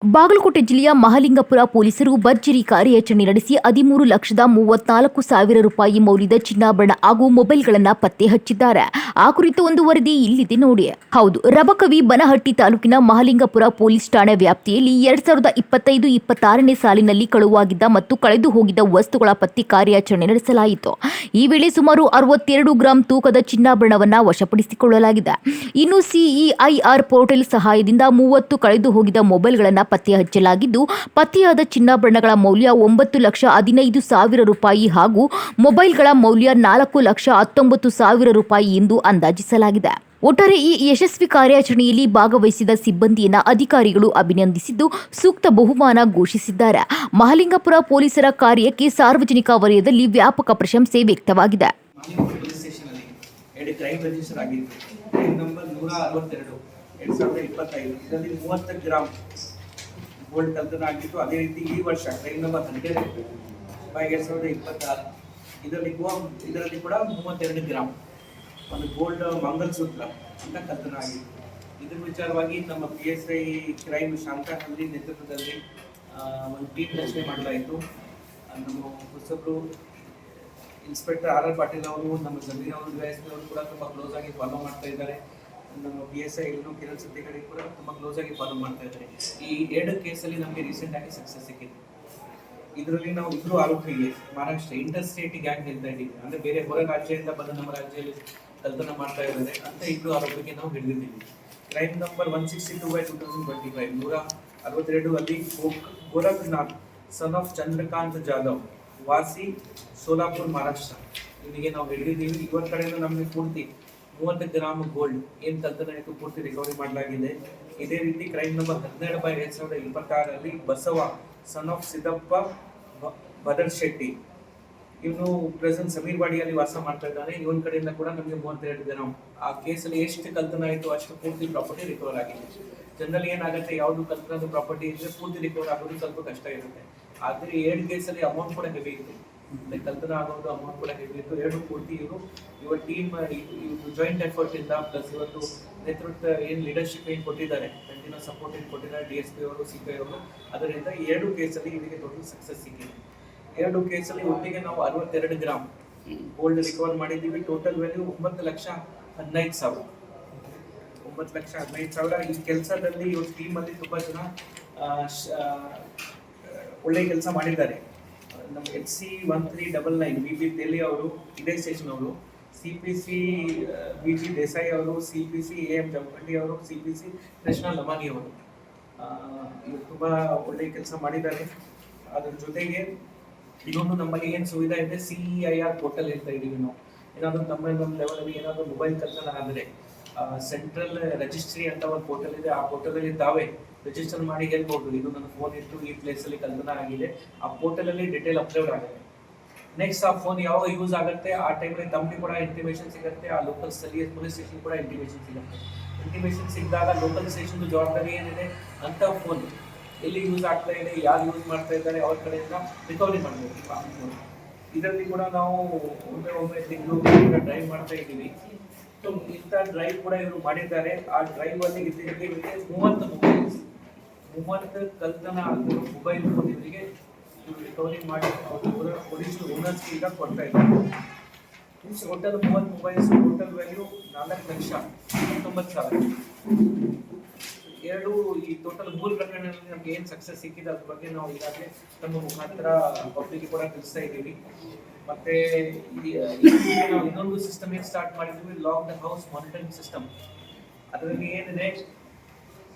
ಬಾಗಲಕೋಟೆ ಜಿಲ್ಲೆಯ ಮಹಾಲಿಂಗಪುರ ಪೊಲೀಸರು ಭರ್ಜರಿ ಕಾರ್ಯಾಚರಣೆ ನಡೆಸಿ 13,34,000 ರೂಪಾಯಿ ಮೌಲ್ಯದ ಚಿನ್ನಾಭರಣ ಹಾಗೂ ಮೊಬೈಲ್ಗಳನ್ನು ಪತ್ತೆ ಹಚ್ಚಿದ್ದಾರೆ. ಆ ಕುರಿತು ಒಂದು ವರದಿ ಇಲ್ಲಿದೆ ನೋಡಿ. ಹೌದು, ರಬಕವಿ ಬನಹಟ್ಟಿ ತಾಲೂಕಿನ ಮಹಾಲಿಂಗಪುರ ಪೊಲೀಸ್ ಠಾಣೆ ವ್ಯಾಪ್ತಿಯಲ್ಲಿ 2025-26ನೇ ಸಾಲಿನಲ್ಲಿ ಕಳುವಾಗಿದ್ದ ಮತ್ತು ಕಳೆದು ಹೋಗಿದ್ದ ವಸ್ತುಗಳ ಪತ್ತೆ ಕಾರ್ಯಾಚರಣೆ ನಡೆಸಲಾಯಿತು. ಈ ವೇಳೆ ಸುಮಾರು 62 ಗ್ರಾಂ ತೂಕದ ಚಿನ್ನಾಭರಣವನ್ನು ವಶಪಡಿಸಿಕೊಳ್ಳಲಾಗಿದೆ. ಇನ್ನು ಸಿಇಐಆರ್ ಪೋರ್ಟಲ್ ಸಹಾಯದಿಂದ 30 ಕಳೆದು ಹೋಗಿದ್ದ ಮೊಬೈಲ್ಗಳನ್ನು ಪತ್ತೆ ಹಚ್ಚಲಾಗಿದ್ದು, ಪತ್ತೆಯಾದ ಚಿನ್ನಾಭರಣಗಳ ಮೌಲ್ಯ 9,15,000 ರೂಪಾಯಿ ಹಾಗೂ ಮೊಬೈಲ್ಗಳ ಮೌಲ್ಯ 4,19,000 ರೂಪಾಯಿ ಎಂದು ಅಂದಾಜಿಸಲಾಗಿದೆ. ಒಟ್ಟಾರೆ ಈ ಯಶಸ್ವಿ ಕಾರ್ಯಾಚರಣೆಯಲ್ಲಿ ಭಾಗವಹಿಸಿದ ಸಿಬ್ಬಂದಿಯನ್ನ ಅಧಿಕಾರಿಗಳು ಅಭಿನಂದಿಸಿದ್ದು, ಸೂಕ್ತ ಬಹುಮಾನ ಘೋಷಿಸಿದ್ದಾರೆ. ಮಹಾಲಿಂಗಪುರ ಪೊಲೀಸರ ಕಾರ್ಯಕ್ಕೆ ಸಾರ್ವಜನಿಕ ವಲಯದಲ್ಲಿ ವ್ಯಾಪಕ ಪ್ರಶಂಸೆ ವ್ಯಕ್ತವಾಗಿದೆ. ಕ್ರೈಮ್ ರಿಜಿಸ್ಟರ್ ಆಗಿತ್ತು. ಕ್ರೈಮ್ ನಂಬರ್ 162 2025 ಇದರಲ್ಲಿ 30 ಗ್ರಾಂ ಗೋಲ್ಡ್ ಕಳ್ತನ ಆಗಿತ್ತು. ಅದೇ ರೀತಿ ಈ ವರ್ಷ ಕ್ರೈಮ್ ನಂಬರ್ 100/2026 ಇದರಲ್ಲಿ ಕೂಡ 32 ಗ್ರಾಂ ಒಂದು ಗೋಲ್ಡ್ ಮಂಗಲಸೂತ್ರ ಅಂತ ಕಳ್ತನ ಆಗಿತ್ತು. ಇದರ ವಿಚಾರವಾಗಿ ನಮ್ಮ PSI ಕ್ರೈಮ್ ಶಾಂತಾಹಳ್ಳಿ ನೇತೃತ್ವದಲ್ಲಿ ಒಂದು ಟೀಮ್ ರಚನೆ ಮಾಡಲಾಯಿತು. ನಮ್ಮ ಹೊಸಬ್ರು ಇನ್ಸ್ಪೆಕ್ಟರ್ RR ಪಾಟೀಲ್ ಅವರು, ನಮ್ಮ ಜಮೀರ್ ಅವರು, DSP ಅವರು ಕೂಡ ತುಂಬ ಕ್ಲೋಸ್ ಆಗಿ ಫಾಲೋ ಮಾಡ್ತಾ ಇದ್ದಾರೆ. ನಮ್ಮ PSI ಕಿರಣ್ ಸಿದ್ದಿ ಕಡೆ ಕೂಡ ತುಂಬ ಕ್ಲೋಸ್ ಆಗಿ ಫಾಲೋ ಮಾಡ್ತಾ ಇದ್ದಾರೆ. ಈ 2 ಕೇಸಲ್ಲಿ ನಮಗೆ ರೀಸೆಂಟ್ ಆಗಿ ಸಕ್ಸಸ್ ಸಿಕ್ಕಿದೆ. ಇದರಲ್ಲಿ ನಾವು ಇಬ್ಬರು ಆರೋಪಿಗೆ ಮಹಾರಾಷ್ಟ್ರ ಇಂಟರ್ ಸ್ಟೇಟ್ ಗ್ಯಾಂಗ್ ಹೇಳ್ತಾ ಇದ್ದೀವಿ, ಅಂದ್ರೆ ಬೇರೆ ಹೊರ ರಾಜ್ಯದಿಂದ ಬಂದು ನಮ್ಮ ರಾಜ್ಯದಲ್ಲಿ ಕಳ್ತನ ಮಾಡ್ತಾ ಇದ್ದಾರೆ ಅಂತ ಇಬ್ಬರು ಆರೋಪಿಗೆ ನಾವು ಹಿಡಿದಿದ್ದೀವಿ. ಕ್ರೈಮ್ ನಂಬರ್ 162/2025 162 ಅಲ್ಲಿ ಗೋರಖ್ನಾಥ್ ಸನ್ ಆಫ್ ಚಂದ್ರಕಾಂತ್ ಜಾಧವ್ ವಾಸಿ ಸೋಲಾಪುರ್ ಮಹಾರಾಷ್ಟ್ರ ಇವನಿಗೆ ನಾವು ಹಿಡಿದಿದ್ದೀವಿ. ಇವರ ಕಡೆಯಿಂದ ನಮಗೆ ಪೂರ್ತಿ 30 ಗ್ರಾಮ್ ಗೋಲ್ಡ್ ಏನು ಕಳ್ತನ ಆಯಿತು ಪೂರ್ತಿ ರಿಕವರಿ ಮಾಡಲಾಗಿದೆ. ಇದೇ ರೀತಿ ಕ್ರೈಮ್ ನಂಬರ್ 12/2026 ಅಲ್ಲಿ ಬಸವ ಸನ್ ಆಫ್ ಸಿದ್ದಪ್ಪ ಬದರ್ ಶೆಟ್ಟಿ ಇವನು ಪ್ರೆಸೆಂಟ್ ಸಮೀರ್ವಾಡಿಯಲ್ಲಿ ವಾಸ ಮಾಡ್ತಾ ಇದ್ದಾನೆ. ಇವನ ಕಡೆಯಿಂದ ಕೂಡ ನಮಗೆ 32 ಗ್ರಾಮ್. ಆ ಕೇಸಲ್ಲಿ ಎಷ್ಟು ಕಳ್ತನ ಆಯಿತು ಅಷ್ಟು ಪೂರ್ತಿ ಪ್ರಾಪರ್ಟಿ ರಿಕವರ್ ಆಗಿದೆ. ಜನರಲಿ ಏನಾಗುತ್ತೆ, ಯಾವುದು ಕಳ್ತನದ ಪ್ರಾಪರ್ಟಿ ಇದ್ರೆ ಪೂರ್ತಿ ರಿಕವರ್ ಆಗೋದು ಸ್ವಲ್ಪ ಕಷ್ಟ ಇರುತ್ತೆ. ಆದರೆ 2 ಕೇಸಲ್ಲಿ ಅಮೌಂಟ್ ಕೂಡ ಹೆವಿ ಇತ್ತು, ಕಳ್ತನ ಆಗೋದು ಅಮೌಂಟ್ ಕೂಡ ಹೆವಿ ಇತ್ತು. 2 ಪೂರ್ತಿ ಇವ್ರ ಟೀಮ್ ಜಾಯಿಂಟ್ ಎಫರ್ಟ್ ಇಂದ ಪ್ಲಸ್ ಇವತ್ತು ನೇತೃತ್ವ ಏನು ಲೀಡರ್ಶಿಪ್ ಏನು ಕೊಟ್ಟಿದ್ದಾರೆ, ಕಂಟಿನ್ಯೂಸ್ ಸಪೋರ್ಟ್ ಏನು ಕೊಟ್ಟಿದ್ದಾರೆ DSP ಅವರು, CPI ಅವರು, ಅದರಿಂದ 2 ಕೇಸಲ್ಲಿ ಇವರಿಗೆ ದೊಡ್ಡ ಸಕ್ಸಸ್ ಸಿಕ್ಕಿದೆ. 2 ಕೇಸಲ್ಲಿ ಒಟ್ಟಿಗೆ ನಾವು 62 ಗ್ರಾಮ್ ಗೋಲ್ಡ್ ರಿಕವರ್ ಮಾಡಿದ್ದೀವಿ. Total value 9,15,000. 9,15,000. ಈ ಕೆಲಸದಲ್ಲಿ ಇವ್ರ ಟೀಮಲ್ಲಿ ತುಂಬ ಜನ ಒಳ್ಳೆ ಕೆಲಸ ಮಾಡಿದ್ದಾರೆ. ನಮ್ಮ HC 1399 VP ತೆಲಿ ಅವರು, ಇದೇ ಸ್ಟೇಷನ್ ಅವರು, CPC VG ದೇಸಾಯಿ ಅವರು, CPC AM ಜಂಪಂಡಿ ಅವರು, CPC ಕೃಷ್ಣ ಲಮಾನಿ ಅವರು ಇವರು ತುಂಬ ಒಳ್ಳೆ ಕೆಲಸ ಮಾಡಿದ್ದಾರೆ. ಅದ್ರ ಜೊತೆಗೆ ಇನ್ನೊಂದು ನಮ್ಮಲ್ಲಿ ಏನು ಸುವಿಧಾ ಇದೆ, CEIR ಪೋರ್ಟಲ್ ಹೇಳ್ತಾ ಇದ್ದೀವಿ ನಾವು. ಏನಾದರೂ ನಮ್ಮ ಲೆವೆಲಲ್ಲಿ ಏನಾದರೂ ಮೊಬೈಲ್ ಕಳ್ತನ ಆದರೆ ಸೆಂಟ್ರಲ್ ರಿಜಿಸ್ಟ್ರಿ ಅಂತ ಒಂದು ಪೋರ್ಟಲ್ ಇದೆ. ಆ ಪೋರ್ಟಲಲ್ಲಿ ತಾವೇ ರಿಜಿಸ್ಟರ್ ಮಾಡಿ ಹೇಳ್ಬೋದು, ಇದು ನನ್ನ ಫೋನ್ ಇಟ್ಟು ಈ ಪ್ಲೇಸಲ್ಲಿ ಕಳ್ತನ ಆಗಿದೆ. ಆ ಪೋರ್ಟಲಲ್ಲಿ ಡೀಟೇಲ್ ಅಪ್ಲೋಡ್ ಆಗುತ್ತೆ. ನೆಕ್ಸ್ಟ್ ಆ ಫೋನ್ ಯಾವಾಗ ಯೂಸ್ ಆಗುತ್ತೆ ಆ ಟೈಮಲ್ಲಿ ತಮಗೆ ಕೂಡ ಇಂಟಿಮೇಷನ್ ಸಿಗುತ್ತೆ, ಆ ಲೋಕಲ್ ಸ್ಥಳೀಯ ಪೊಲೀಸ್ ಸ್ಟೇಷನ್ ಕೂಡ ಇಂಟಿಮೇಷನ್ ಸಿಗುತ್ತೆ. ಇಂಟಿಮೇಷನ್ ಸಿಕ್ಕಿದಾಗ ಲೋಕಲ್ ಸ್ಟೇಷನ್ ಜವಾಬ್ದಾರಿ ಏನಿದೆ ಅಂತ ಫೋನ್ ಎಲ್ಲಿ ಯೂಸ್ ಆಗ್ತಾ ಇದೆ, ಯಾರು ಯೂಸ್ ಮಾಡ್ತಾ ಇದ್ದಾರೆ ಅವ್ರ ಕಡೆಯಿಂದ ರಿಕವರಿ ಮಾಡಬೇಕು. ಇದರಲ್ಲಿ ಕೂಡ ನಾವು ಒಮ್ಮೆ ತಿಂಗಳು ಡ್ರೈವ್ ಮಾಡ್ತಾ ಇದ್ದೀವಿ. ಇಂಥ ಡ್ರೈವ್ ಕೂಡ ಇವರು ಮಾಡಿದ್ದಾರೆ. ಆ ಡ್ರೈವ್ ಅಲ್ಲಿ ಇವರಿಗೆ 30 ಕಳ್ತನ ಆಗಿರೋ ಮೊಬೈಲ್ ಫೋನ್ ಇವರಿಗೆ ರಿಕವರಿ ಮಾಡಿ ಒರಿಜಿನಲ್ ಓನರ್ಸ್ಗೆ ಈಗ ಕೊಡ್ತಾ ಇದ್ದಾರೆ. Total 30 mobiles, total value 4,19,000. ಈ ಟೋಟಲ್ 3 ಪ್ರಕರಣಗಳಲ್ಲಿ ನಮ್ಗೆ ಏನು ಸಕ್ಸಸ್ ಸಿಕ್ಕಿದೆ ಅದ್ರ ಬಗ್ಗೆ ನಾವು ಈಗಾಗಲೇ ನಮ್ಮ ಮುಖಾಂತರ ಪಬ್ಲಿಕ್ ಕೂಡ ತಿಳಿಸ್ತಾ ಇದ್ದೀವಿ. ಮತ್ತೆ ನಾವು ಇನ್ನೊಂದು ಸಿಸ್ಟಮ್ ಏನು ಸ್ಟಾರ್ಟ್ ಮಾಡಿದ್ವಿ, lock the house monitoring system. ಅದರಲ್ಲಿ ಏನಿದೆ,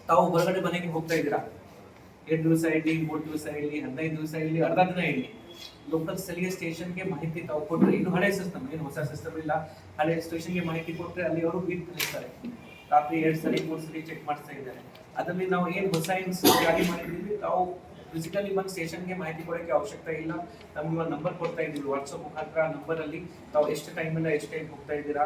ತಾವು ಹೊರಗಡೆ ಮನೆಗೆ ಹೋಗ್ತಾ ಇದ್ದೀರಾ, 2 ದಿವಸ ಇರಲಿ, 3 ದಿವಸ ಇರಲಿ, 15 ದಿವಸ ಇರಲಿ, ಅರ್ಧ ದಿನ ಇರಲಿ, ಲೋಕಲ್ ಸ್ಥಳೀಯ ಸ್ಟೇಷನ್ಗೆ ಮಾಹಿತಿ ತಾವು ಕೊಟ್ಟರೆ, ಇದು ಹಳೆ ಸಿಸ್ಟಮ್, ಏನು ಹೊಸ ಸಿಸ್ಟಮ್ ಇಲ್ಲ, ಹಳೆ ಸ್ಟೇಷನ್ಗೆ ಮಾಹಿತಿ ಕೊಟ್ಟರೆ ಅಲ್ಲಿ ಅವರು ಬೀಟ್ ಕಲಿಸ್ತಾರೆ. ರಾತ್ರಿ 2 ಸರಿ 3 ಸರಿ ಚೆಕ್ ಮಾಡಿಸ್ತಾ ಇದ್ದಾರೆ. ಅದರಲ್ಲಿ ನಾವು ಏನು ಹೊಸ ಜಾರಿ ಮಾಡಿದ್ದೀವಿ, ತಾವು ಫಿಸಿಕಲಿ ಬಂದು ಸ್ಟೇಷನ್ಗೆ ಮಾಹಿತಿ ಕೊಡೋಕ್ಕೆ ಅವಶ್ಯಕತೆ ಇಲ್ಲ. ನಮ್ಗೆ ಒಂದು ನಂಬರ್ ಕೊಡ್ತಾ ಇದ್ದೀವಿ ವಾಟ್ಸಪ್ ಮುಖಾಂತರ. ಆ ನಂಬರಲ್ಲಿ ತಾವು ಎಷ್ಟು ಟೈಮಿಂದ ಎಷ್ಟು ಟೈಮ್ ಹೋಗ್ತಾ ಇದ್ದೀರಾ,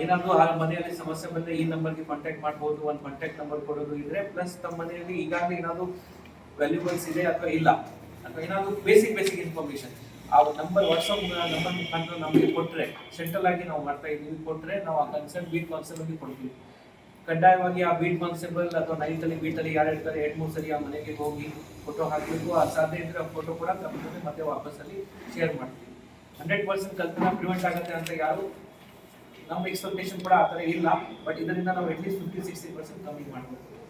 ಏನಾದರೂ ಆ ಮನೆಯಲ್ಲಿ ಸಮಸ್ಯೆ ಬಂದರೆ ಈ ನಂಬರ್ಗೆ ಕಾಂಟ್ಯಾಕ್ಟ್ ಮಾಡ್ಬೋದು. ಒಂದು ಕಾಂಟ್ಯಾಕ್ಟ್ ನಂಬರ್ ಕೊಡೋದು ಇದ್ರೆ, ಪ್ಲಸ್ ತಮ್ಮ ಮನೆಯಲ್ಲಿ ಈಗಾಗಲೇ ಏನಾದರೂ ವ್ಯಾಲ್ಯೂಬಲ್ಸ್ ಇದೆ ಅಥವಾ ಇಲ್ಲ, ಅಥವಾ ಏನಾದರೂ ಬೇಸಿಕ್ ಇನ್ಫಾರ್ಮೇಷನ್ ಆ ನಂಬರ್ ವಾಟ್ಸಪ್ ನಂಬರ್ ಮುಖಾಂತರ ನಮಗೆ ಕೊಟ್ಟರೆ, ಸೆಂಟ್ರಲ್ ಆಗಿ ನಾವು ಮಾಡ್ತಾ ಇದ್ದೀವಿ, ಕೊಟ್ಟರೆ ನಾವು ಆ ಕನ್ಸರ್ನ್ ಬೀಟ್ ಕೌನ್ಸಿಲರ್ಗೆ ಕೊಡ್ತೀವಿ. ಕಡ್ಡಾಯವಾಗಿ ಆ ಬೀಟ್ ಕಾನ್ಸ್ಟೇಬಲ್ ಅಥವಾ ನೈಟಲ್ಲಿ ಬೀಟಲ್ಲಿ ಯಾರು ಇರ್ತಾರೆ 2-3 ಸರಿ ಆ ಮನೆಗೆ ಹೋಗಿ ಫೋಟೋ ಹಾಕಬೇಕು. ಅಸಾಧ್ಯ ಇದ್ರೆ ಆ ಫೋಟೋ ಕೂಡ ತಗೊಂಡು ಮತ್ತೆ ವಾಪಸ್ಸಲ್ಲಿ ಶೇರ್ ಮಾಡ್ತೀವಿ. 100% ಕಳ್ತನ ಪ್ರಿವೆಂಟ್ ಆಗುತ್ತೆ ಅಂತ ಯಾರು ನಮ್ಮ ಎಕ್ಸ್ಪೆಕ್ಟೇಷನ್ ಕೂಡ ಆ ಥರ ಇಲ್ಲ. ಬಟ್ ಇದರಿಂದ ನಾವು ಅಟ್ಲೀಸ್ಟ್ 50-60% ಕಮ್ಮಿ ಮಾಡ್ಬೋದು.